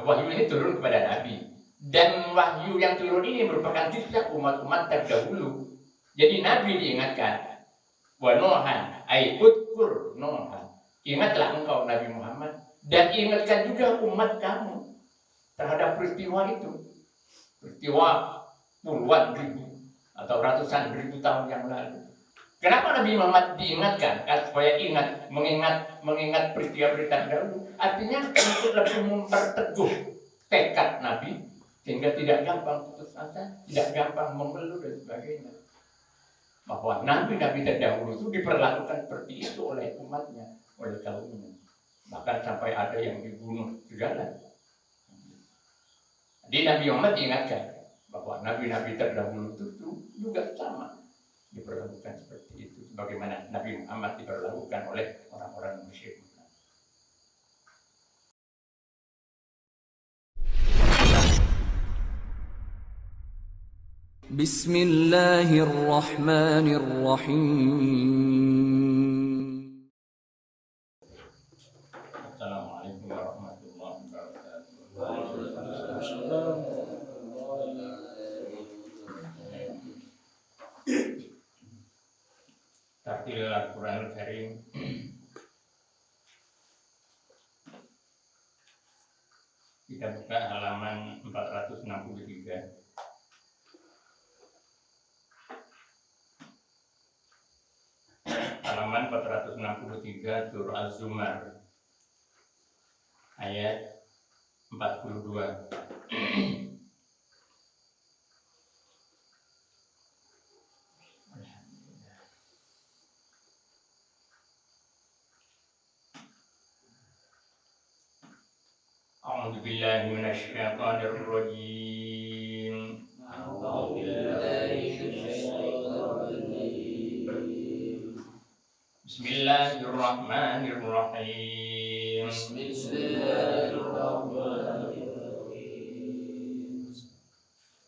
wahyu ini turun kepada Nabi. Dan wahyu yang turun ini merupakan kisah umat-umat terdahulu. Jadi Nabi diingatkan, wa Nuhan, ay udkur Nuhan. Ingatlah engkau Nabi Muhammad dan ingatkan juga umat kamu terhadap peristiwa itu. Peristiwa puluhan ribu atau ratusan ribu tahun yang lalu. Kenapa Nabi Muhammad diingatkan? Supaya mengingat peristiwa-peristiwa dahulu. Artinya untuk lebih memperteguh tekad Nabi sehingga tidak gampang putus asa, tidak gampang mengeluh dan sebagainya. Bahwa nabi-nabi terdahulu itu diperlakukan seperti itu oleh umatnya, oleh kaumnya. Bahkan sampai ada yang dibunuh segala. Jadi Nabi Muhammad diingatkan bahwa nabi-nabi terdahulu itu juga sama diperlakukan seperti itu, sebagaimana Nabi Muhammad diperlakukan oleh orang-orang musyrik. Bismillahirrahmanirrahim. Assalamualaikum warahmatullahi wabarakatuh. Tartil Al-Quranul Karim. Kita buka halaman 463. Halaman 463 surah Az-Zumar ayat 42. A'udzu billahi minasy syaithanir rajim. Bismillahirrahmanirrahim.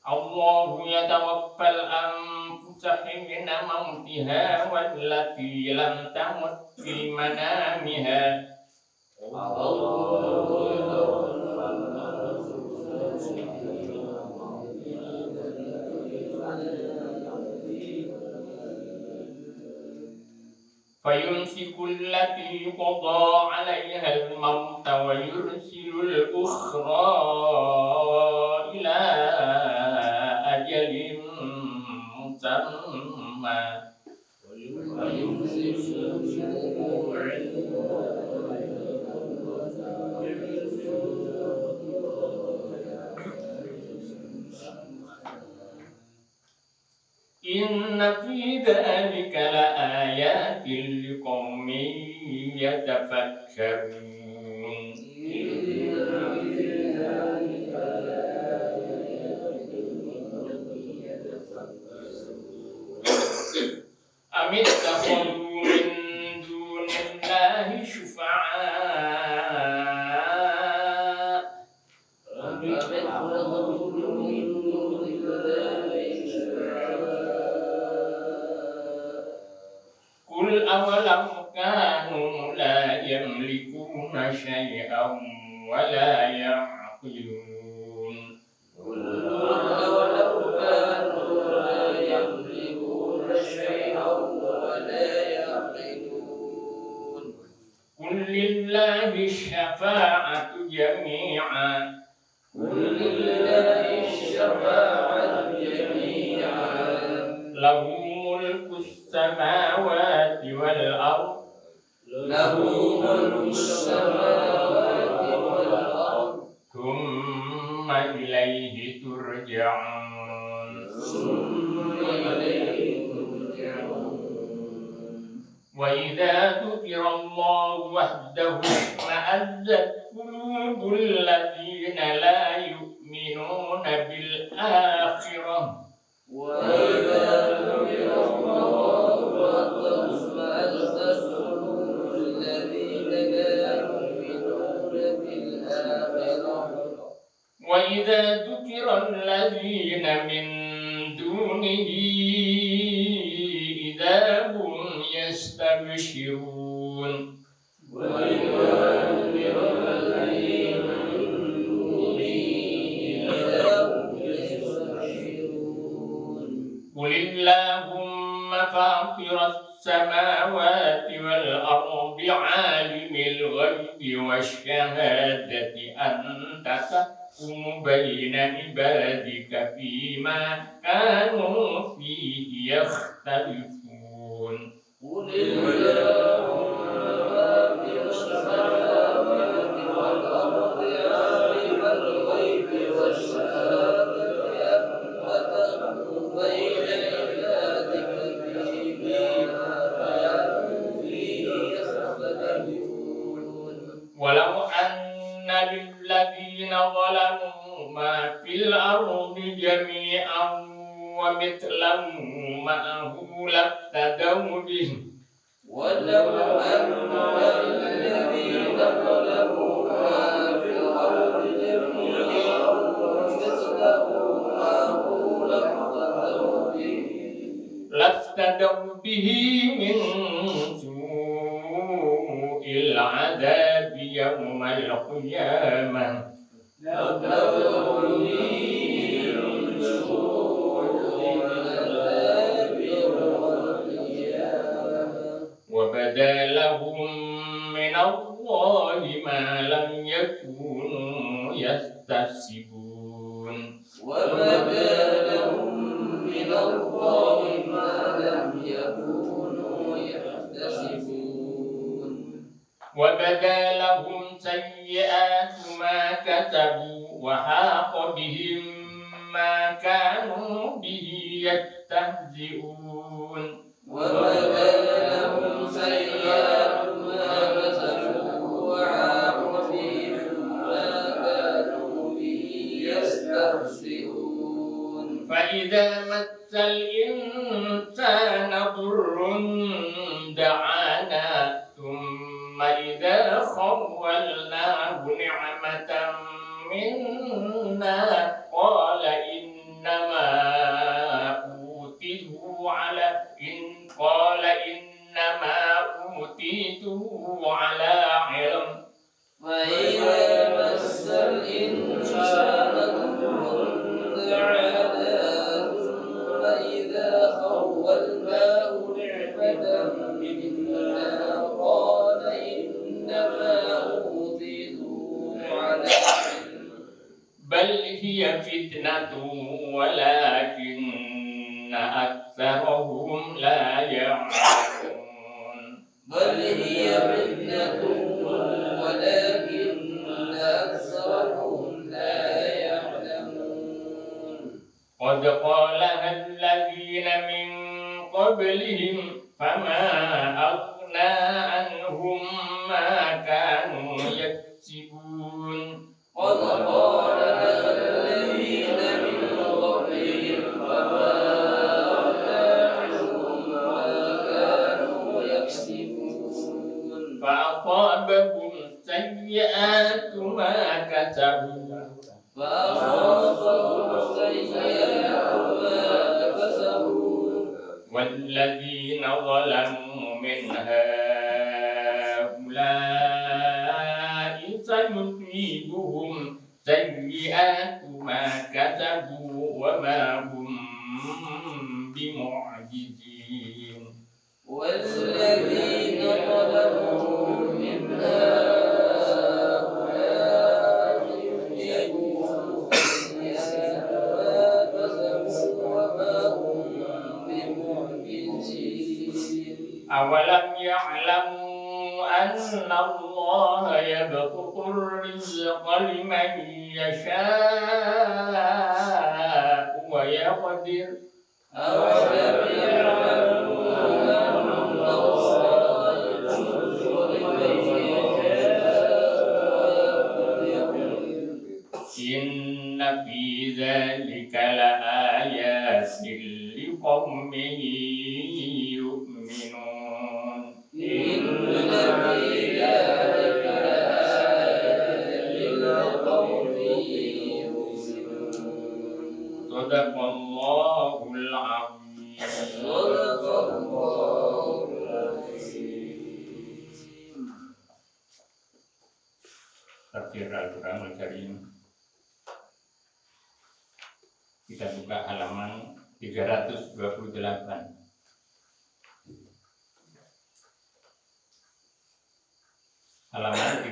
Allahu yatawaffal anfusa hina mautiha wallati lam tamut fi manamiha. فيمسك التي قضى عليها الموت ويرسل الأخرى إلى أجل مسمى إن في ذلك لآيات لقوم يتفكرون أم اتخذوا من دون الله شفعاء قل أولم كانوا لا يملكون شيئا ولا يعقلون قل لله الشفاعة جميعا له ملك السماوات والأرض ثم إليه ترجعون وإذا ذكر الله وحده اشمأزت قلوب الذين لا يؤمنون بالآخرة وإذا ذكر الذين من دونه إذا هم يستبشرون فاطر السماوات والأرض عالم الغيب والشهادة أنت تحكم بين عبادك فيما كانوا فيه يختلفون قل اللهم فاطر السماوات والأرض عالم الغيب والشهادة أنت تحكم بين عبادك فيما كانوا فيه يختلفون ولو أن للذين ظلموا ما في الأرض جميعا ومثله معه لافتدوا به ولو أن الذين ظلموا ما في الأرض جميعا ومثله معه لافتدوا به من سوء العذاب يوم القيامة وبدا لهم من الله ما لم يكونوا يحتسبون وبدا لهم من الله ما لم يكونوا يحتسبون وبدا لهم سيئات ما كسبوا وحاق بهم ما كانوا به يستهزئون وبدا لهم سيئات ما كسبوا وحاق بهم ما كانوا به يستهزئون فإذا مس الإنسان ضر دعانا ثم إذا خولناه نعمة منا قال إنما أوتيته على علم فإذا مس الإنسان ضر دعانا ثم إذا خولناه نعمة منا قال إنما أوتيته على علم بل هي فتنة ولكن أكثرهم لا يعلمون بل هي فتنة ولكن أكثرهم لا يعلمون قد قالها الذين من قبلهم فما أغنى عنهم ما كانوا يكسبون قد قالها الذين من قبلهم فما أغنى عنهم ما كانوا يكسبون فأصابهم سيئات ما كسبوا فأصابهم سيئات ما كسبوا والذين ظلموا من هؤلاء سيصيبهم سيئات ما كسبوا وما هم بمعجزين والذين ظلموا من هؤلاء يصيبهم سيئات ما كسبوا وما هم بمعجزين أولم يعلموا أن الله يبسط الرزق لمن يشاء ويقدر أولم يعلموا أن الله يبسط لمن يشاء ويقدر إن في ذلك لآيات لقوم يؤمنون إن في ذلك لآيات لقوم يؤمنون صدق الله العظيم صدق الله العظيم. Tafsir Al-Quran Al-Karim. Kita buka halaman 328. halaman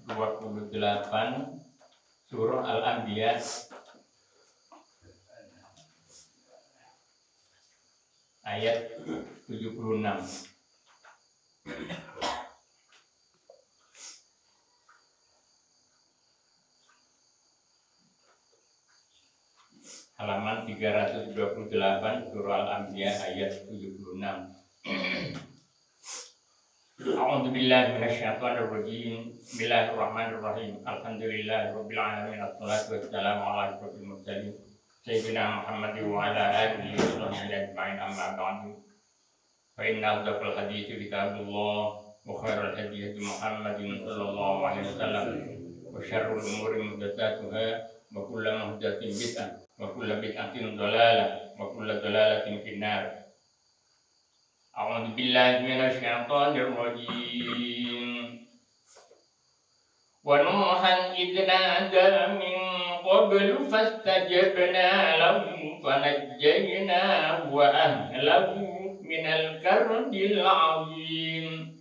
328 surah Al-Anbiya ayat 76. Halaman 328 surah Al-Anbiya ayat 76. A'udzu billahi minasyaitonir rajim. Bismillahirrahmanirrahim. Alhamdulillahirabbil alamin. Wassalatu wassalamu ala asyrofil mursalin sayyidina Muhammadin wa ala alihi wa sahbihi ajma'in, amma ba'du. Fa inna asdaqal hadithi kitabullah wa khairal hadi hadi Muhammadin sallallahu alaihi wasallam wa syarrul umuri muhdatsatuha wa kullu muhdatsin bid'ah wa kullu bid'atin dhalalah wa kullu dhalalatin finnar. A'udzu billahi minasyaitonir rajim. Wa nuhan idh nada min qablu fastajabna lahu fanajjaynahu wa ahlahu minal karbil 'azim.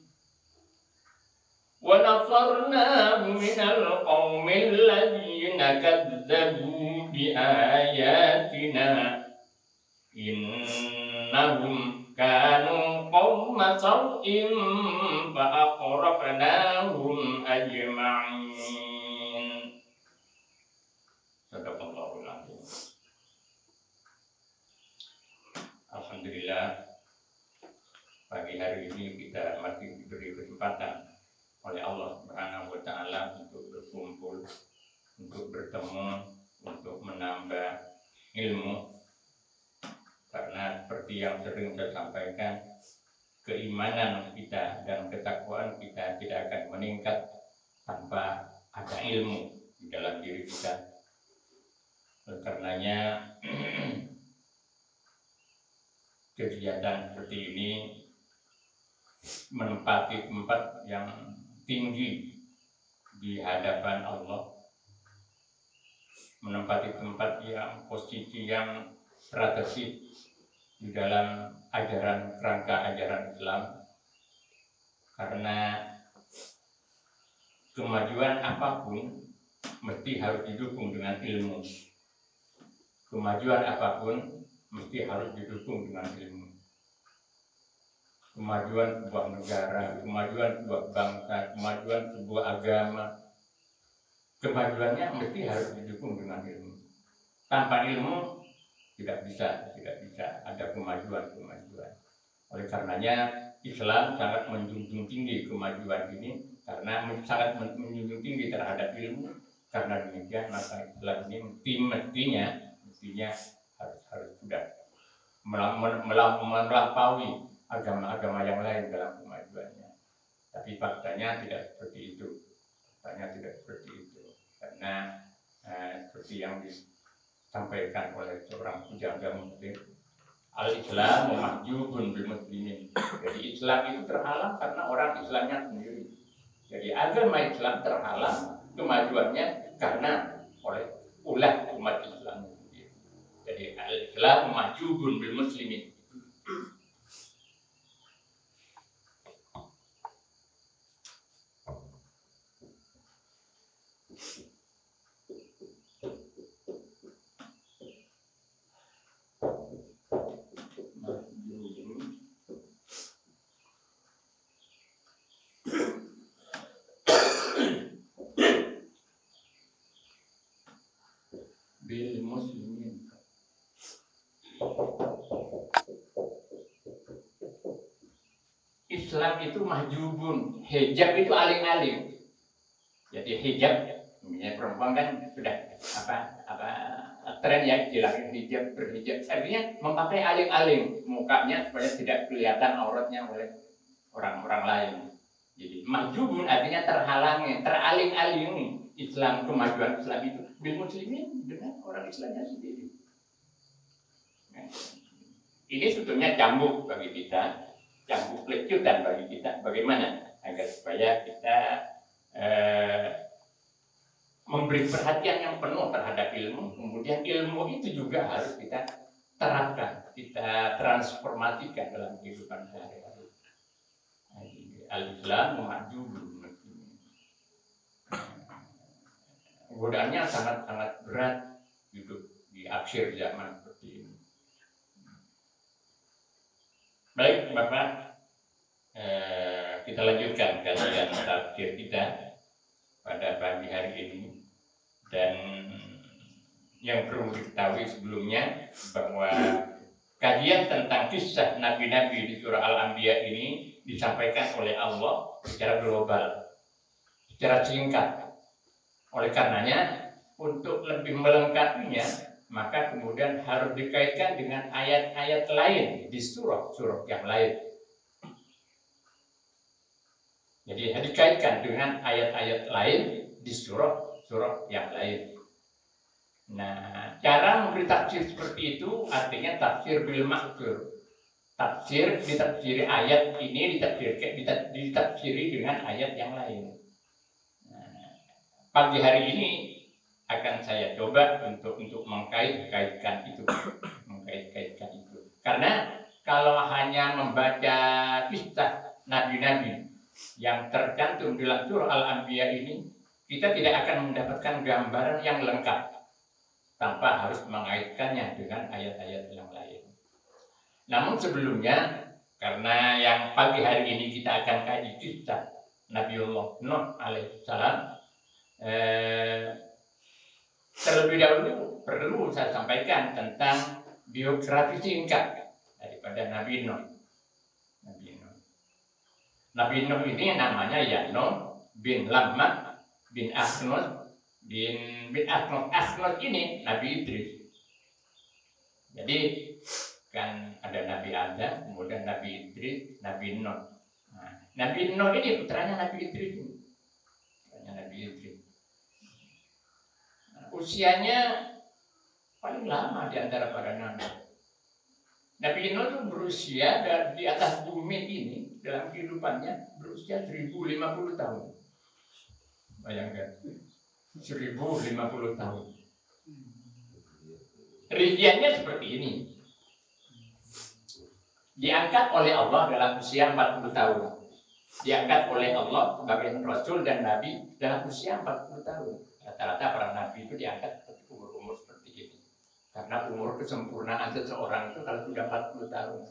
Wa nasarnahu minal qaumil ladzina kadzdzabu bi ayatina innahum kanu qauma saw'in fa aqraqnahum ajma'in. Sadaqallahul azim. Alhamdulillah, pagi hari ini kita masih diberi kesempatan oleh Allah Subhanahu wa taala untuk berkumpul, untuk bertemu, untuk menambah ilmu. Karena seperti yang sering saya sampaikan, keimanan kita dan ketakwaan kita tidak akan meningkat tanpa ada ilmu di dalam diri kita. Oleh karenanya kegiatan seperti ini menempati tempat yang tinggi di hadapan Allah, menempati tempat yang posisi yang strategis di dalam kerangka ajaran Islam, karena kemajuan apapun mesti harus didukung dengan ilmu. Kemajuan apapun mesti harus didukung dengan ilmu. Kemajuan sebuah negara, kemajuan sebuah bangsa, kemajuan sebuah agama, kemajuannya mesti harus didukung dengan ilmu. Tanpa ilmu tidak bisa ada kemajuan. Oleh karenanya Islam sangat menjunjung tinggi kemajuan ini, karena sangat menjunjung tinggi terhadap ilmu. Karena demikian maka Islam ini mestinya harus sudah melampaui agama-agama yang lain dalam kemajuannya. Tapi faktanya tidak seperti itu. Karena seperti yang disampaikan oleh seorang penjaga muslim, al-Islam mahjubun bil muslimin. Jadi Islam itu terhalang karena orang Islamnya sendiri. Jadi agama Islam terhalang kemajuannya karena oleh ulah umat Islam sendiri. Jadi al-Islam mahjubun bil muslimin. Bil muslimin. Islam itu mahjubun, hijab itu aling-aling. Jadi hijab, perempuan kan sudah tren ya, dilarang hijab, berhijab. Artinya memakai aling-aling mukanya supaya tidak kelihatan auratnya oleh orang-orang lain. Jadi mahjubun artinya terhalangi, teraling-alingi. Islam, kemajuan Islam itu bil muslimin, dengan orang Islamnya sendiri. Nah, ini sebetulnya cambuk bagi kita, cambuk lecutan bagi kita. Bagaimana agar supaya kita memberi perhatian yang penuh terhadap ilmu, kemudian ilmu itu juga harus kita terapkan, kita transformasikan dalam kehidupan sehari-hari. Al-Islam mahjubun. godaannya sangat berat hidup di akhir zaman seperti ini. Baik Bapak, kita lanjutkan kajian tafsir kita pada pagi hari ini. Dan yang perlu diketahui sebelumnya bahwa kajian tentang kisah nabi-nabi di surah Al-Anbiya ini disampaikan oleh Allah secara global, secara singkat. Oleh karenanya, untuk lebih melengkapinya, maka kemudian harus dikaitkan dengan ayat-ayat lain di surah-surah yang lain. Jadi dikaitkan dengan ayat-ayat lain di surah-surah yang lain. Nah, cara memberi tafsir seperti itu artinya tafsir bil maksur. Tafsir ditafsiri ayat ini ditafsiri dengan ayat yang lain. Nah, pagi hari ini akan saya coba untuk mengkait-kaitkan itu, Karena kalau hanya membaca kisah nabi-nabi yang tercantum dalam surah Al-Anbiya ini, kita tidak akan mendapatkan gambaran yang lengkap tanpa harus mengaitkannya dengan ayat-ayat yang lain. Namun sebelumnya, karena yang pagi hari ini kita akan kaji kisah Nabiullah Nuh alaihissalam, terlebih dahulu perlu saya sampaikan tentang biografi singkat daripada Nabi Nuh. Nabi Nuh ini namanya ya Nuh bin Lamma bin Asnus bin Asnus ini Nabi Idris. Jadi kan ada Nabi Adam, kemudian Nabi Idris, Nabi Nuh. Nah, Nabi Nuh ini putranya Nabi Idris. Usianya paling lama di antara para nabi. Nabi Nuh itu berusia di atas bumi ini dalam kehidupannya berusia 1050 tahun. Bayangkan, 1050 tahun. Rinciannya seperti ini. Diangkat oleh Allah dalam usia 40 tahun. Diangkat oleh Allah sebagai Rasul dan Nabi dalam usia 40 tahun. Rata-rata para nabi itu diangkat umur-umur seperti ini. Karena umur kesempurnaan seseorang itu kalau sudah 40 tahun.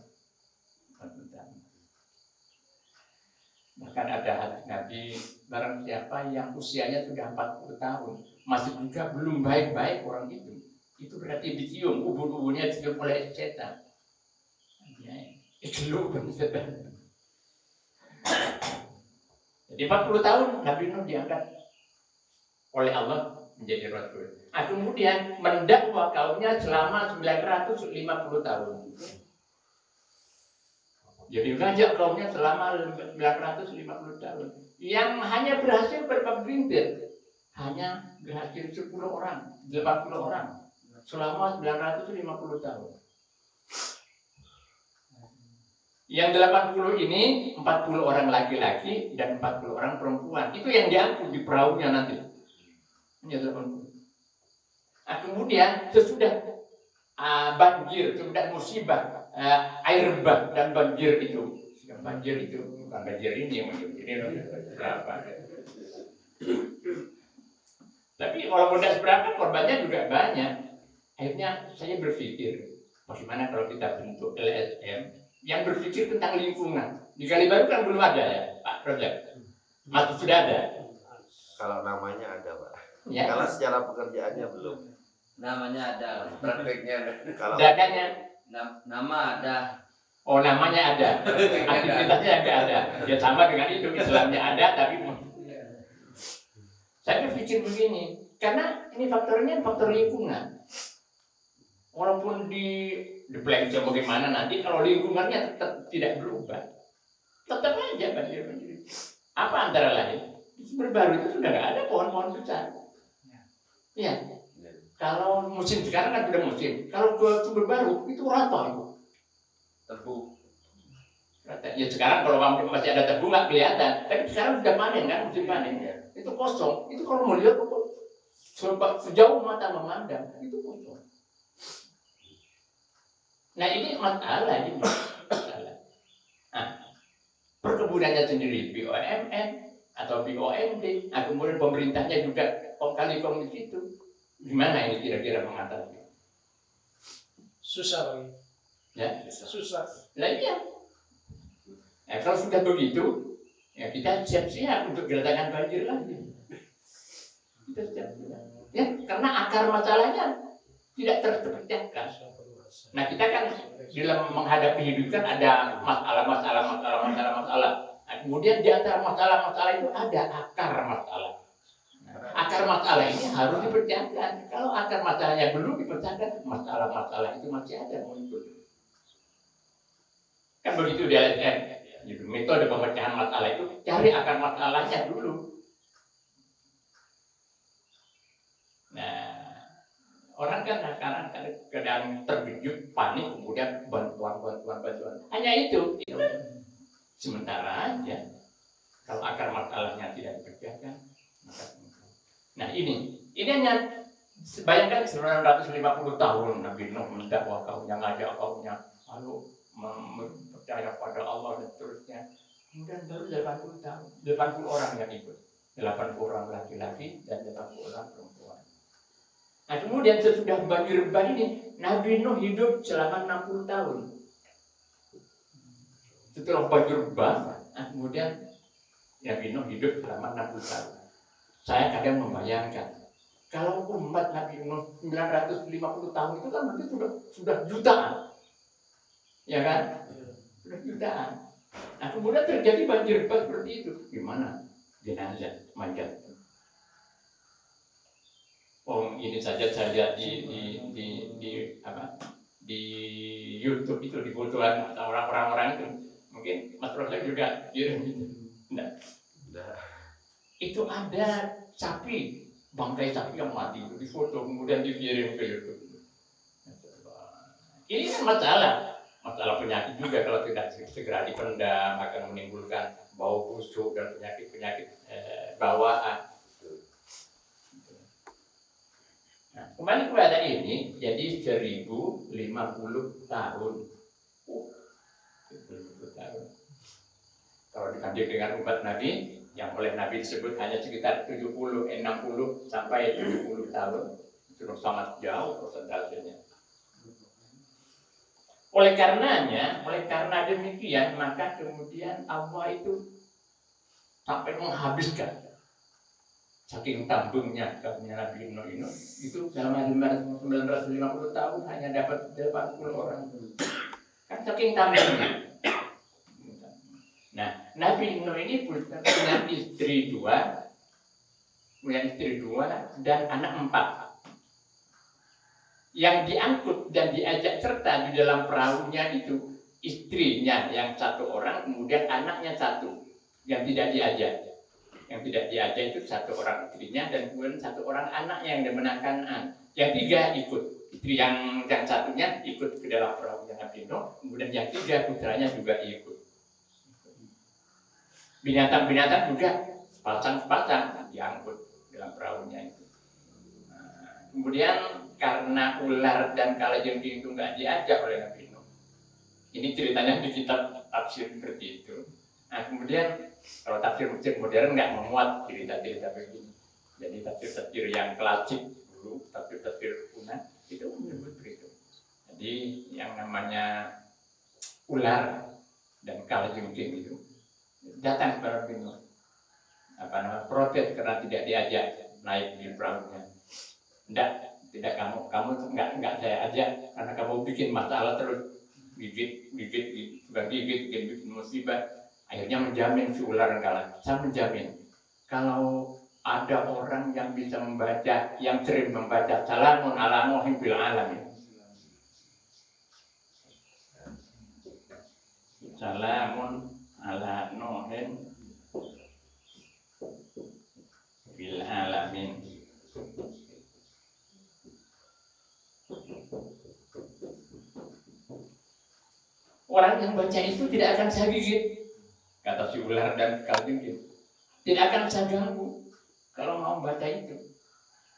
Bahkan ada hadis Nabi, barang siapa yang usianya sudah 40 tahun masih juga belum baik-baik orang itu berarti dicium, ubur-uburnya dicium oleh setan. Itu setan. Jadi 40 tahun Nabi Nuh diangkat oleh Allah menjadi Rasul. Kemudian mendakwa kaumnya selama 950 tahun. Jadi ngajak kaumnya selama 950 tahun. Yang hanya berhasil berapa berintir? Hanya berhasil 10 orang, 80 orang selama 950 tahun. Yang 80 ini 40 orang laki-laki dan 40 orang perempuan. Itu yang diangkut di perahunya nanti. Hanya 80. Kemudian sesudah banjir, sesudah musibah, air bah dan banjir itu bukan banjir ini yang berapa. Tapi kalau mudah seberapa korbannya juga banyak. Akhirnya saya berpikir bagaimana kalau kita bentuk LSM yang berpikir tentang lingkungan. Di Kalibaru kan belum ada ya Pak Projek, masih sudah ada. Kalau namanya ada Pak. Ya. Kalau secara pekerjaannya belum. Namanya ada, prakteknya ada. Kalau Dadanya Nama ada. Oh, namanya ada, aktivitasnya nggak ada. Ya sama dengan itu, Islamnya ada, tapi saya berpikir begini, karena ini faktornya faktor lingkungan. Walaupun di plan bagaimana nanti, kalau lingkungannya tetap tidak berubah, tetap aja banjir. Apa antara lain? Di Sumber Baru itu sudah nggak ada pohon-pohon besar. Iya. Kalau musim sekarang kan sudah musim. Kalau ke Sumber Baru itu rata itu. Tebu. Rata. Ya sekarang kalau masih ada tebu nggak kelihatan. Tapi sekarang sudah panen kan, musim panen. Itu kosong. Itu kalau melihat sejauh mata memandang itu kosong. Nah ini masalah ini. Nah, perkebunannya sendiri BUMN atau BUMD. Kemudian pemerintahnya juga kong kali kong di situ. Gimana ini kira-kira mengatasi? Susah lagi. Ya, Susah. lah iya. Kalau sudah begitu, ya kita siap-siap untuk kedatangan banjir lagi. Kita siap-siap. Ya, karena akar masalahnya tidak terpecahkan. Nah, kita kan dalam menghadapi hidup kan ada masalah. Nah, kemudian di antara masalah-masalah itu ada akar masalah. Nah, akar masalah ini harus dipecahkan. Kalau akar masalahnya belum dipecahkan, masalah-masalah itu masih ada muncul. Kan begitu di LSM. Gitu. Metode pemecahan masalah itu cari akar masalahnya dulu. Nah, orang kan kadang terkejut, panik, kemudian bantuan. Hanya itu. Sementara aja. Kalau akar masalahnya tidak dipecahkan, maka nah ini hanya bayangkan 950 tahun Nabi Nuh mendakwah kaumnya, ngajak kaumnya, lalu percaya pada Allah dan seterusnya. Kemudian baru 80 tahun, 80 orang yang ikut, 80 orang laki-laki dan 80 orang perempuan. Nah kemudian sesudah banjir ban ini, Nabi Nuh hidup selama 60 tahun. Setelah banjir ban, nah kemudian Nabi Nuh hidup selama 60 tahun. Saya kadang membayangkan, kalau umat Nabi Nuh 950 tahun itu kan berarti sudah jutaan. Ya kan? Sudah jutaan. Nah kemudian terjadi banjir ban seperti itu. Gimana? Jenazah, mayat. Oh ini saja saya lihat di YouTube itu di fotoan orang-orang itu. Mungkin Mas Rosa juga kirim gitu. Nah. Itu ada sapi, bangkai sapi yang mati itu difoto kemudian dikirim ke YouTube. Ini kan masalah penyakit juga kalau tidak segera dipendam akan menimbulkan bau busuk dan penyakit bawaan. Nah, kembali kepada ini, jadi 1050 tahun. 1050 tahun. Kalau dibanding dengan umat Nabi, yang oleh Nabi disebut hanya sekitar 60 sampai 70 tahun, itu sangat jauh persentasenya. Oleh karena demikian, maka kemudian Allah itu sampai menghabiskan. Saking tambungnya kaumnya Nabi Nuh itu selama 950 tahun hanya dapat 80 orang. Kan saking tambungnya. Nah, Nabi Nuh ini punya istri dua dan anak 4. Yang diangkut dan diajak serta di dalam perahunya itu istrinya yang 1 orang, kemudian anaknya 1 yang tidak diajak. Yang tidak diajak itu 1 orang istrinya dan kemudian 1 orang anaknya yang dimenangkan Yang 3 ikut. Istri yang satunya ikut ke dalam perahunya Nabi Nuh, kemudian yang 3 putranya juga ikut. Binatang-binatang juga sepasang diangkut dalam perahunya itu. Nah, kemudian karena ular dan kalajengking itu nggak diajak oleh Nabi Nuh. Ini ceritanya di kitab tafsir seperti itu. Nah kemudian kalau tafsir modern nggak memuat cerita-cerita begini. Jadi tafsir-tafsir yang klasik dulu, tafsir-tafsir kuno itu menyebut begitu. Jadi yang namanya ular dan kalajengking itu datang kepada Nabi Nuh, protes karena tidak diajak naik di perahunya. Tidak kamu nggak saya ajak karena kamu bikin masalah terus, bikin musibah. Akhirnya menjamin si ular kalah. Saya menjamin kalau ada orang yang bisa membaca, yang sering membaca salamun ala nuhin fil alamin. Salamun ala nuhin fil alamin. Orang yang baca itu tidak akan saya gigit, kata si ular dan kalajengking. Tidak akan saya ganggu kalau mau baca itu.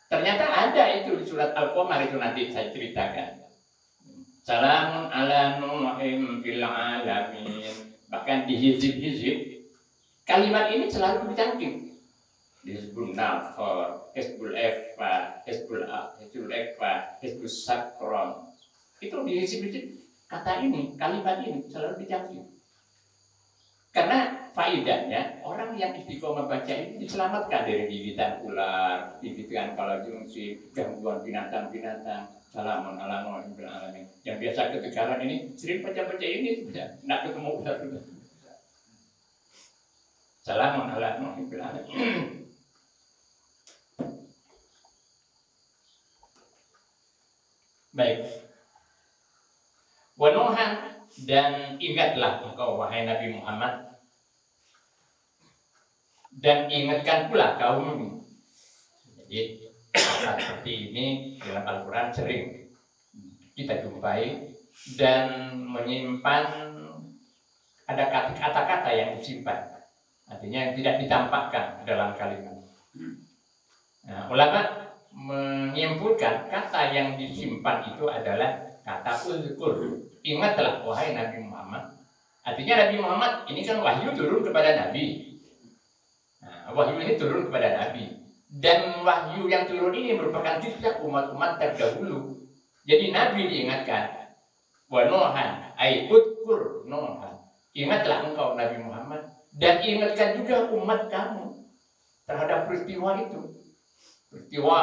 Ternyata ada itu di surat Al-Qamar itu, nanti saya ceritakan. Salamun ala nuhin fil alamin. Bahkan di hizib-hizib kalimat ini selalu dicangking. Hizbun Nafar, Hizbul Eva, Hizbul Eva, Hizbul Sakron. Itu di hizib kata ini, kalimat ini selalu dicaci. Karena faedahnya orang yang istiqomah baca ini diselamatkan dari gigitan ular, gigitan kalajungsi, gangguan binatang-binatang. Salamun ala nuhin bil alamin. Yang biasa ketegaran ini sering baca-baca ini sudah tidak ketemu ular sudah. Salamun ala nuhin bil alamin. Baik. Wanuhan, dan ingatlah engkau wahai Nabi Muhammad, dan ingatkan pula kaummu. Jadi seperti ini dalam Al-Quran sering kita jumpai dan menyimpan ada kata-kata yang disimpan, artinya yang tidak ditampakkan dalam kalimat. Nah, ulama menyimpulkan kata yang disimpan itu adalah kata uzkur. Ingatlah wahai Nabi Muhammad. Artinya Nabi Muhammad ini kan wahyu turun kepada Nabi. Nah, wahyu ini turun kepada Nabi. Dan wahyu yang turun ini merupakan kisah umat-umat terdahulu. Jadi Nabi diingatkan. Wa Nuhan, ay udkur Nuhan. Ingatlah engkau Nabi Muhammad. Dan ingatkan juga umat kamu terhadap peristiwa itu. Peristiwa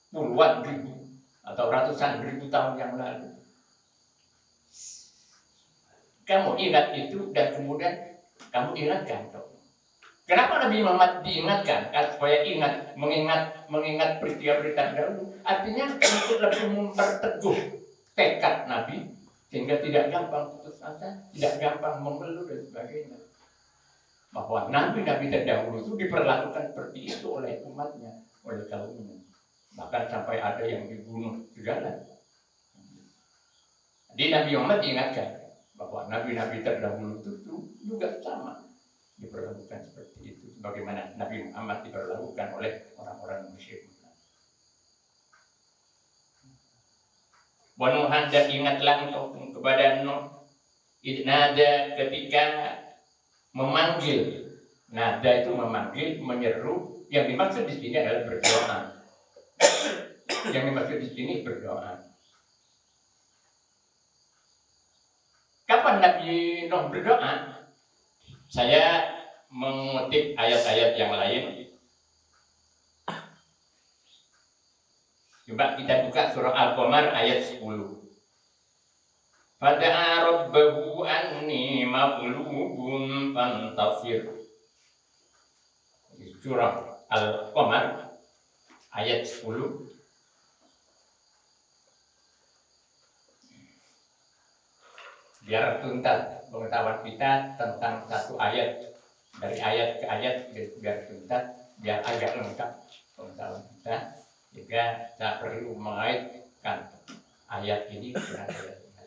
puluhan ribu atau ratusan ribu tahun yang lalu. Kamu ingat itu dan kemudian kamu ingatkan. Kenapa Nabi Muhammad diingatkan? Supaya mengingat peristiwa-peristiwa dahulu. Artinya untuk lebih memperteguh tekad Nabi sehingga tidak gampang putus asa, tidak gampang mengeluh dan sebagainya. Bahwa Nabi-Nabi terdahulu itu diperlakukan seperti itu oleh umatnya, oleh kaumnya. Bahkan sampai ada yang dibunuh segala. Jadi Nabi Muhammad diingatkan bahwa Nabi-Nabi terdahulu itu juga sama diperlakukan seperti itu, sebagaimana Nabi Muhammad diperlakukan oleh orang-orang musyrik. Wa Nuhan, dan ingatlah engkau kepada Nuh, idnada, ketika memanggil. Nada itu memanggil, menyeru. Yang dimaksud di sini adalah berdoa. Yang dimaksud di sini berdoa. Kapan Nabi Nuh berdoa? Saya mengutip ayat-ayat yang lain. Coba kita buka surah Al-Qamar ayat 10. Fada'a rabbahu anni maghlubun fantasir. Surah Al-Qamar ayat 10. Biar tuntas pengetahuan kita tentang satu ayat, dari ayat ke ayat biar tuntas, biar agak lengkap pengetahuan kita, jika tak perlu mengaitkan ayat ini dengan ayat ini.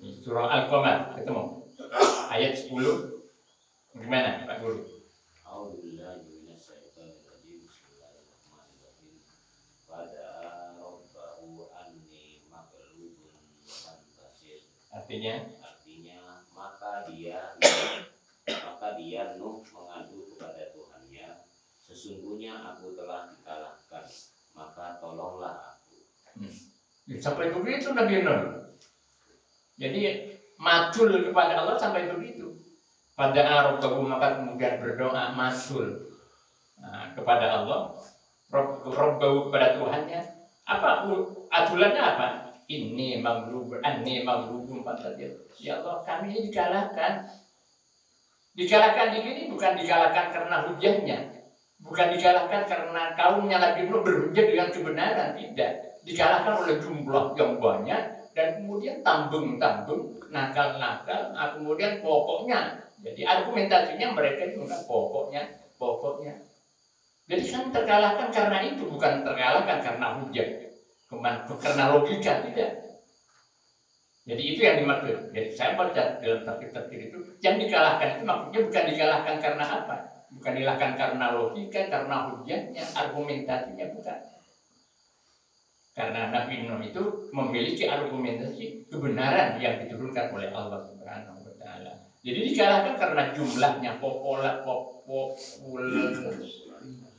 Ini surah Al-Qamar, ketemu ayat 10. Gimana Pak Guru? Artinya maka dia Nuh mengadu kepada Tuhannya, sesungguhnya aku telah dikalahkan, maka tolonglah aku. Sampai begitu Nabi Nuh. Jadi matul kepada Allah sampai begitu. Pada Rabbahu, maka kemudian berdoa matul kepada Allah. Rabbahu, kepada Tuhannya. Apa aturannya apa? Ini maghlubun fantasir. Ya Allah, kami ini dikalahkan. Dikalahkan di sini bukan dikalahkan karena hujahnya, bukan dikalahkan karena kaumnya Nabi Nuh berhujah dengan kebenaran, tidak. Dikalahkan oleh jumlah yang banyak dan kemudian tambung-tambung, nakal-nakal, kemudian pokoknya. Jadi argumentasinya mereka juga pokoknya. Jadi kan terkalahkan karena itu, bukan terkalahkan karena hujah. Karena logika, tidak. Jadi itu yang dimaksud. Jadi saya baca dalam tafsir itu, yang dikalahkan itu maksudnya bukan dikalahkan karena apa? Bukan dikalahkan karena logika, karena hujahnya, argumentasinya, bukan. Karena Nabi Nuh itu memiliki argumentasi kebenaran yang diturunkan oleh Allah Subhanahu wa taala. Jadi dikalahkan karena jumlahnya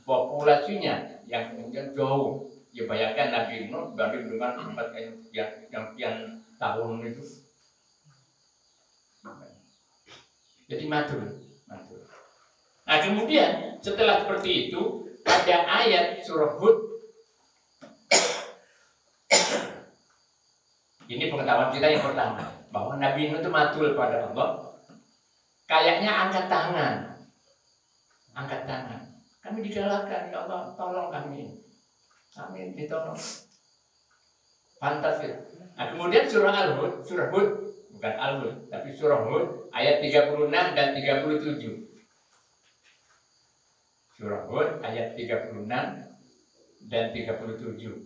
populasinya yang kemudian jauh. Ya bayangkan Nabi Nuh banding dengan umat yang sekian tahun itu. Jadi matur. Nah kemudian setelah seperti itu ada ayat surah Hud. Ini pengetahuan kita yang pertama bahwa Nabi Nuh itu matul pada Allah. Kayaknya angkat tangan. Kami digalakkan, ya Allah, tolong kami. Kami ditolong. Fantastis. Nah, kemudian surah Al-Hud, bukan Al-Hud, tapi surah Hud ayat 36 dan 37. Surah Hud ayat 36 dan 37.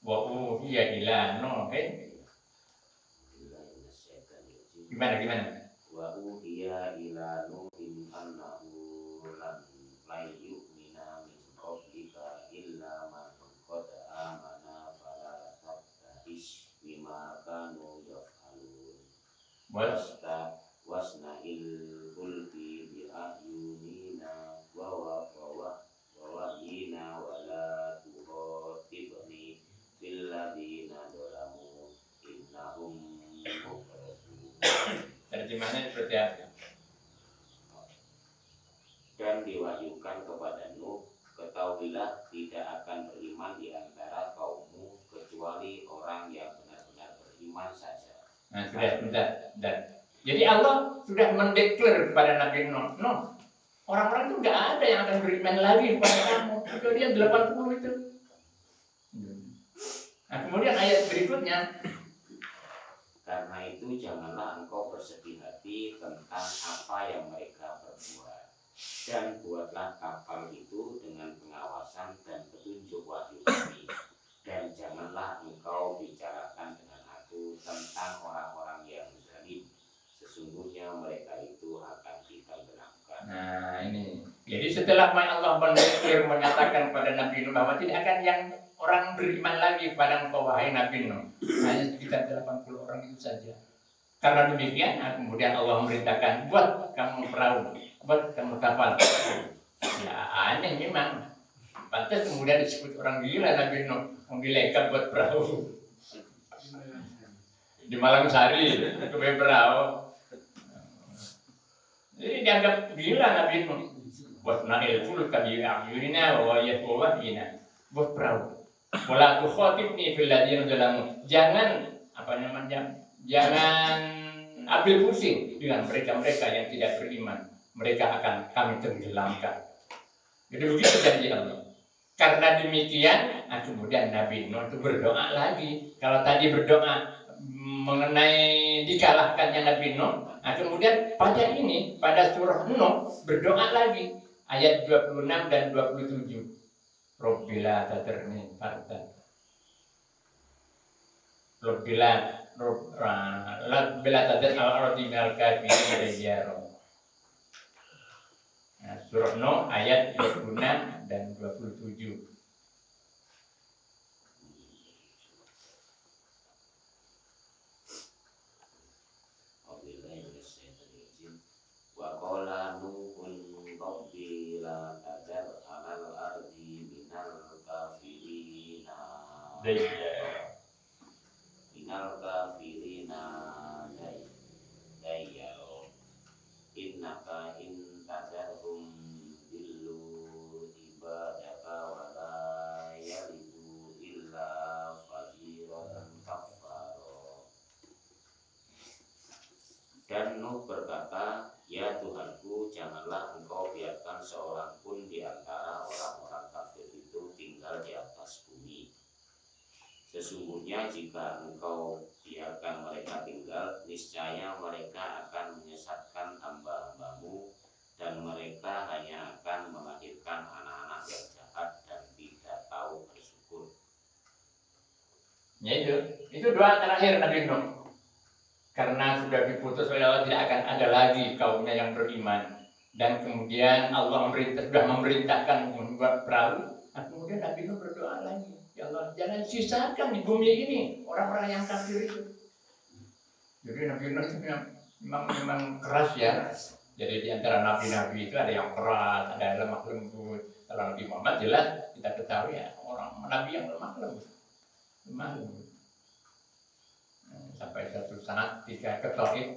Wa uhiya ila Nuhin. Gimana? Wa uhiya ila Nuhin annahu lan yu'mina min qablika illa man qad amana fala tabta'is bima kanu yaf'alun. Wasna'il fulki bi ayunina wa wahyina wa la tuqatibni fil ladina dzalamu innahum mughraqun. Terjemahannya seperti apa? Dan diwahyukan kepada Nuh, ketahuilah tidak akan beriman di antara kaummu kecuali orang yang benar-benar beriman saja. Nah, sudah. Jadi Allah sudah mendeklar kepada Nabi Nuh, orang-orang itu nggak ada yang akan beriman lagi kepada kamu. Kemudian 80 itu. Nah, kemudian ayat berikutnya. Karena itu janganlah engkau bersedih hati tentang apa yang mereka perbuat. Dan buatlah kapal itu dengan pengawasan dan petunjuk wahyu kami. Dan janganlah engkau bicarakan dengan aku tentang orang-orang yang zalim. Sesungguhnya mereka itu akan kita benamkan. Nah ini. Jadi setelah Allah mendeklar menyatakan kepada Nabi Nuh bahwa tidak akan yang orang beriman lagi kepada engkau wahai Nabi Nuh. Hanya sekitar 80 orang itu saja. Karena demikian, kemudian Allah memerintahkan buat kamu perahu, buat kamu kapal. Ya aneh memang. Pantas kemudian disebut orang gila Nabi Nuh, orang gila buat perahu. Di Malang Sari, ke perahu. Jadi dianggap gila Nabi Nuh. Buat nahil fulka bi a'yunina wa wahyina. Buat perahu. Wala tukhatibni fil ladina dzalamu. Jangan jangan ambil pusing dengan mereka-mereka yang tidak beriman. Mereka akan kami tenggelamkan. Jadi begitu janji Allah. Karena demikian, kemudian Nabi Nuh itu berdoa lagi. Kalau tadi berdoa mengenai dikalahkannya Nabi Nuh, kemudian pada surah Nuh berdoa lagi ayat 26 dan 27. Robbila tadarni fardan. Robbila tadar al-ardi minal kafirin diyaro. Surah Nuh ayat 26 dan 27. Wa qala Nuhun rabbi la tadar alal ardi minal kafirina dayyaro innaka in tadarhum dillu ibadaka wa la yalidu illa fajiran kafaro. Dan Nuh berkata, ya Tuhanku, janganlah engkau biarkan seorang pun di antara orang-orang kafir itu tinggal di atas bumi. Sesungguhnya jika engkau biarkan mereka tinggal, niscaya mereka akan menyesatkan hamba-hambamu dan mereka hanya akan melahirkan anak-anak yang jahat dan tidak tahu bersyukur. Ya itu doa terakhir Nabi Nuh. Karena sudah diputus oleh Allah tidak akan ada lagi kaumnya yang beriman. Dan kemudian Allah sudah memerintahkan membuat perahu. Kemudian Nabi Nuh berdoa lagi, ya Allah jangan sisakan di bumi ini orang-orang yang kafir itu. Jadi Nabi Nuh itu memang keras ya. Jadi di antara nabi-nabi itu ada yang keras, ada yang lemah lembut. Kalau Nabi Muhammad jelas kita ketahui ya orang nabi yang lemah lembut. Lemah lembut. Sampai satu saat ketika ke Taif,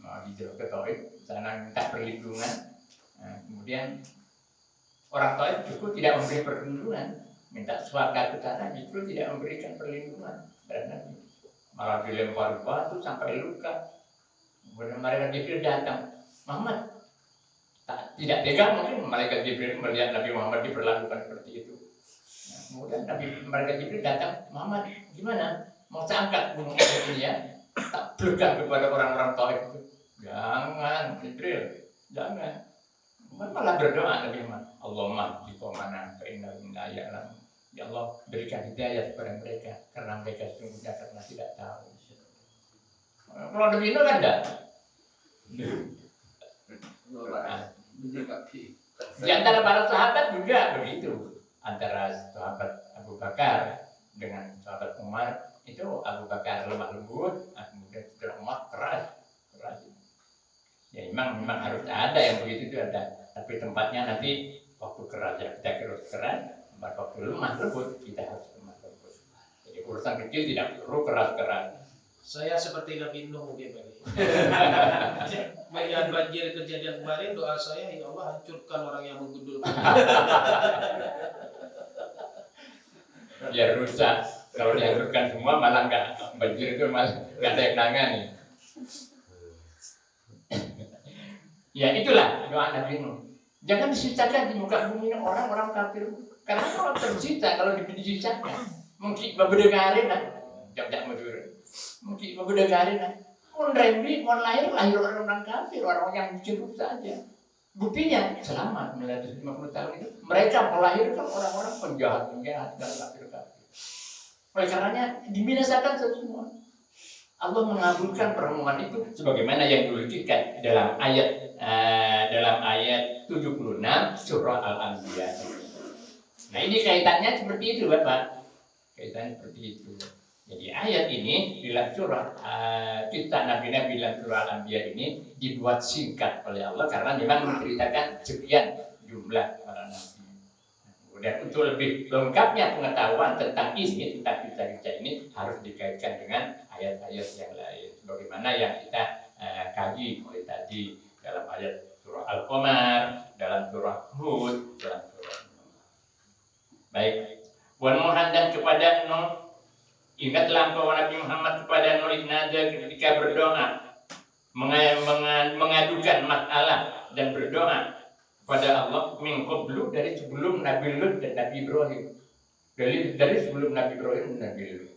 hijrah ke Taif, sana minta perlindungan. Kemudian orang Taif justru tidak memberi perlindungan, minta suaka ke sana justru tidak memberikan perlindungan pada Nabi. Malah dilempar batu sampai luka. Kemudian malaikat Jibril datang, Muhammad tidak tega mungkin malaikat Jibril melihat Nabi Muhammad diperlakukan seperti itu. Kemudian malaikat Jibril datang, Muhammad gimana? Mau saya angkat gunung Uhud ini ya? Tak berikan kepada orang-orang Taif itu. Jangan Jibril, jangan. Malah berdoa Nabi Muhammad, Allahumma biqomana fa'inna minna ya'lam. Ya Allah berikan hidayah kepada mereka karena mereka sesungguhnya karena tidak tahu. Kalau Nabi Nuh kan ada. Di antara para sahabat juga begitu. Antara sahabat Abu Bakar dengan sahabat Umar itu Abu Bakar lemah lembut, kemudian saudara Umar keras. Ya memang harus ada yang begitu itu ada. Tapi tempatnya nanti waktu keras ya kita keras, waktu lemah lembut kita harus lemah lembut. Jadi urusan kecil tidak perlu keras. Saya seperti Nabi Nuh mungkin Pak. Melihat banjir kejadian kemarin, doa saya ya Allah hancurkan orang yang menggundul. Ya rusak. Kalau dihancurkan semua malah nggak banjir itu malah nggak ada yang nangani. Ya itulah doa Nabi Nuh. Jangan disisakan di muka bumi orang-orang kafir. Karena kalau tersisa kalau disisakan mungkin berbeda lah. Jangan mundur. Mungkin berbeda lah. Mon rembi, mon lahir orang-orang kafir, orang yang bikin saja. Buktinya selamat 950 tahun itu mereka melahirkan orang-orang penjahat dan kafir-kafir. Oleh karenanya dibinasakan semua. Allah mengabulkan permohonan itu sebagaimana yang diwujudkan dalam ayat 76 surah Al-Anbiya. Nah ini kaitannya seperti itu Bapak. Kaitannya seperti itu. Jadi ayat ini dalam surah kisah Nabi-Nabi dalam surah Al-Anbiya ini dibuat singkat oleh Allah karena memang menceritakan sekian jumlah para nabi. Kemudian untuk lebih lengkapnya pengetahuan tentang tentang kisah-kisah ini harus dikaitkan dengan ayat-ayat yang lain. Bagaimana yang kita kaji mulai tadi dalam ayat surah Al-Qamar, dalam surah Hud, dalam surah Nuh. Baik. Wan Nuhan dan kepada Nuh, ingatlah engkau Nabi Muhammad kepada Nuh ketika berdoa, mengadukan masalah dan berdoa kepada Allah min qablu dari sebelum Nabi Lut dan Nabi Ibrahim. Dari sebelum Nabi Ibrahim dan Nabi Lut.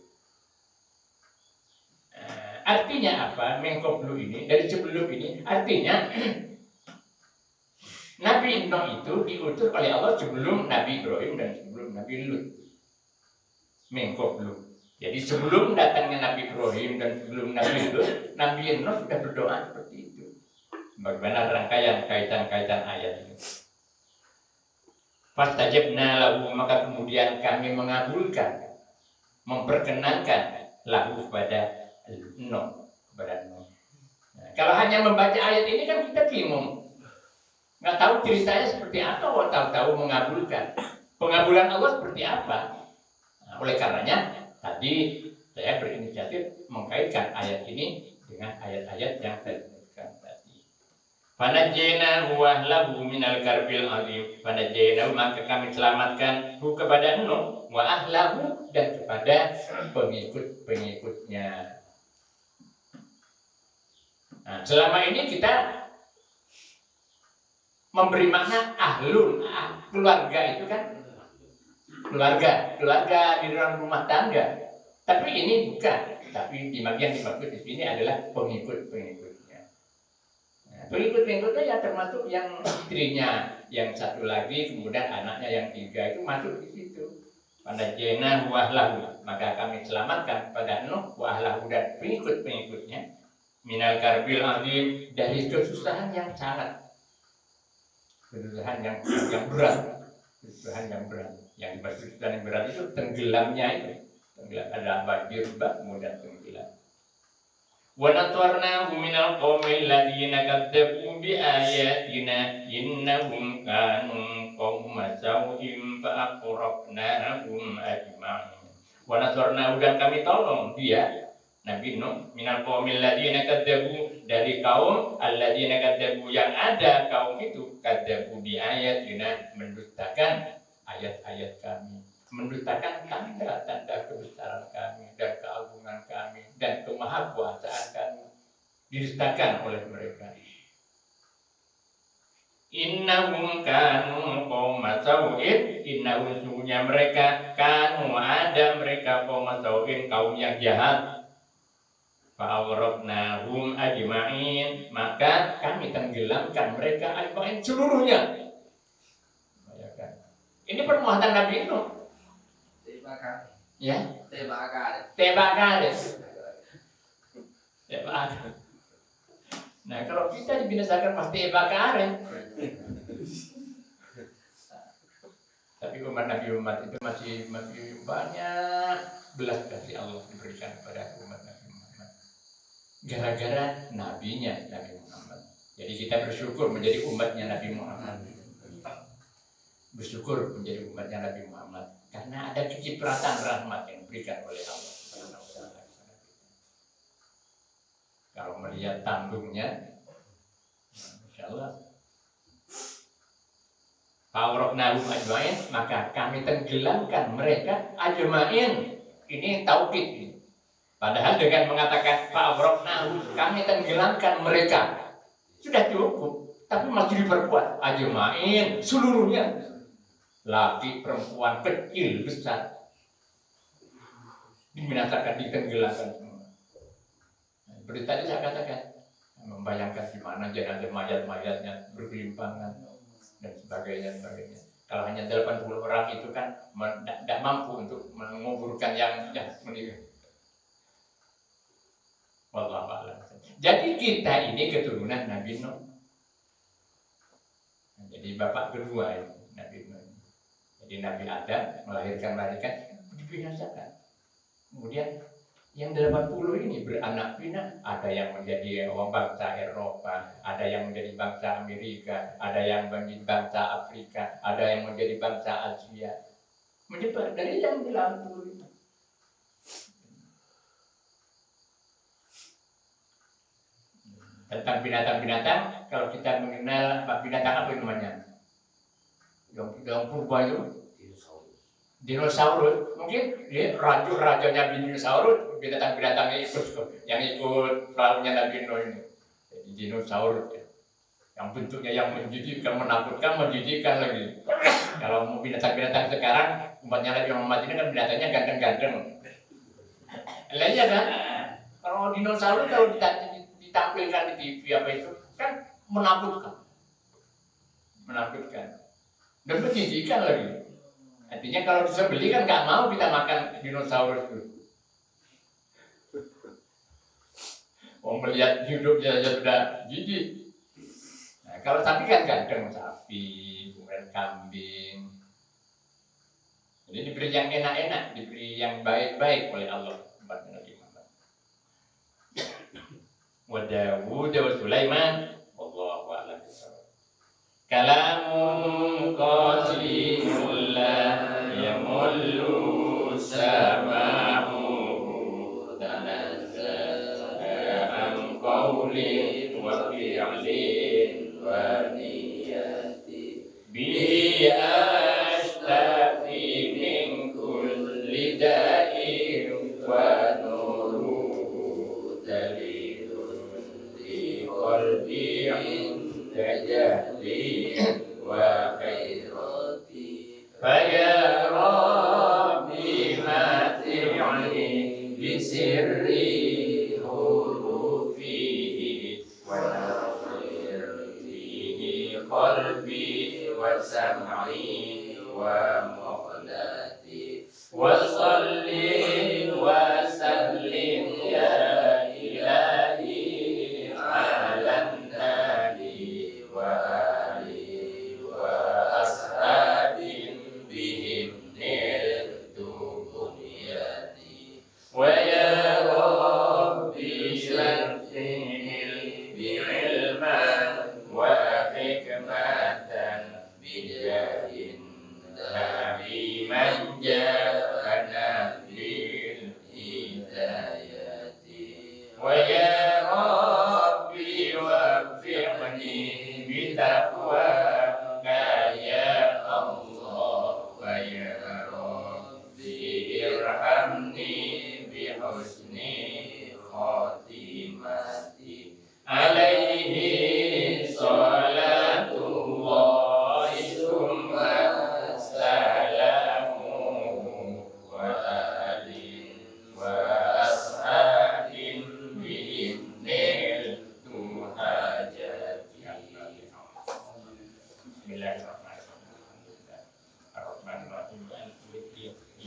Artinya apa? Min qablu ini dari sebelum ini artinya Nabi Nuh itu diutus oleh Allah sebelum Nabi Ibrahim dan sebelum Nabi Lut. Min qablu. Jadi sebelum datangnya Nabi Ibrahim dan sebelum Nabi Lut, Nabi Nuh sudah berdoa seperti itu. Bagaimana rangkaian kaitan-kaitan ayat ini? Fastajabna lahu, maka kemudian kami mengabulkan, memperkenankan lahu kepada Nuh, Nah, kalau hanya membaca ayat ini kan kita bingung, nggak tahu ceritanya seperti apa. Tahu-tahu mengabulkan, pengabulan Allah seperti apa. Nah, oleh karenanya tadi saya berinisiatif mengkaitkan ayat ini dengan ayat-ayat yang saya sebutkan tadi. Fanajjaynahu wa ahlahu minal karbil azim. Fanajjaynahu, maka kami selamatkan hu kepada Nuh wa ahlahu dan kepada pengikut-pengikutnya. Nah, selama ini kita memberi makna ahlun, keluarga itu kan keluarga di dalam rumah tangga. Tapi ini bukan. Tapi yang dimaksud di sini adalah pengikut-pengikutnya. Nah, pengikut-pengikutnya ya termasuk yang istrinya, yang satu lagi, kemudian anaknya yang 3 itu masuk di situ. Fanajjaynahu wa ahlahu, maka kami selamatkan kepada Nuh wa ahlahu dan pengikut-pengikutnya minal karbil azim, dari kesusahan yang sangat, kesusahan yang berat, kesusahan yang berat. Yang dimaksud kesusahan yang berat itu tenggelamnya itu, tenggelam ada banjir kemudian tenggelam. Wa nasarnahu minal qaumil ladzina kadzdzabu bi ayatina innahum kanu qauma sau'in fa aqrabnahum ajma'in. Wa nasarnahu, dan kami tolong dia Nabi Nuh minal qaumil ladzina kadzdzabu, dari kaum alladzina kadzdzabu yang ada kaum itu kadzdzabu bi ayatina, mendustakan ayat-ayat kami, mendustakan tanda-tanda kebesaran kami dan keagungan kami dan kemahakuasaan kami, didustakan oleh mereka. Innahum kanu qauma sau'in, innahum sungguhnya mereka kanu ada mereka qauma sau'in, kaum yang jahat. Fa'aghraqnahum ajma'in, maka kami tenggelamkan mereka ajma'in seluruhnya. Ini permohonan Nabi Nuh. Ya, tebak kali. Nah, kalau kita dibinasakan pasti tebak kali. Tapi umat itu masih banyak belas kasih Allah diberikan kepada umat Nabi Muhammad. Gara-gara nabinya Nabi Muhammad. Jadi kita bersyukur menjadi umatnya Nabi Muhammad. Bersyukur menjadi umatnya Nabi Muhammad karena ada kecipratan rahmat yang diberikan oleh Allah. Kalau melihat tanggung,nya, insyaallah. Fa'aghraqnahum ajma'in, maka kami tenggelamkan mereka ajma'in. Ini taukid. Padahal dengan mengatakan fa'aghraqnahum, kami tenggelamkan mereka, sudah cukup, tapi masih diperkuat ajma'in, seluruhnya. Laki, perempuan, kecil, besar, dibinasakan, ditenggelamkan semua. Seperti tadi saya katakan, membayangkan gimana jenazah mayat-mayatnya bergelimpangan dan sebagainya. Kalau hanya 80 orang itu kan tidak mampu untuk menguburkan yang meninggal. Wallahu a'lam. Jadi kita ini keturunan Nabi Nuh. Jadi bapak kedua ini Nabi Nuh. Jadi Nabi Adam melahirkan dibinasakan. Kemudian yang 80 ini beranak pinak, ada yang menjadi bangsa Eropa, ada yang menjadi bangsa Amerika, ada yang menjadi bangsa Afrika, ada yang menjadi bangsa Asia. Menyebar dari yang 80 itu. Tentang binatang-binatang, kalau kita mengenal binatang apa namanya? Yang purba itu dinosaurus, mungkin dia rajanya dinosaurus, binatang-binatangnya yang ikut perahunya Nabi Nuh ini. Jadi dinosaurus ya. Yang bentuknya yang menjijikkan, menakutkan, menjijikkan lagi. Kalau binatang-binatang sekarang, umatnya Nabi Muhammad ini kan binatangnya ganteng-ganteng. Lainnya kan, kalau dinosaurus kalau ditampilkan di TV apa itu kan menakutkan dan menjijikkan lagi. Artinya kalau disembelih kan nggak mau kita makan dinosaurus itu. Melihat hidupnya saja sudah jijik. Nah, kalau sapi kan ganteng, sapi, kemudian kambing. Jadi diberi yang enak-enak, diberi yang baik-baik oleh Allah. Wa Dawud wa Sulaiman, wallahu a'lam. Kalamun qasimul la yamullu sama'u tanazzala an qawlin wa fi'lin wa niyati bi ashtafi min kulli da'in wa nuru dalilun di qalbi tajahli wa khairati faya rabbi mati'ni bisirri hurufihi wa nafirli qalbi wa sam'i wa muqlati wa salli wa sallim ya ilahi ala nabi wa ali wa ashabin bihim nirtu bunyati wa ya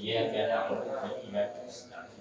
Iyyaka na'budu wa iyyaka nasta'in.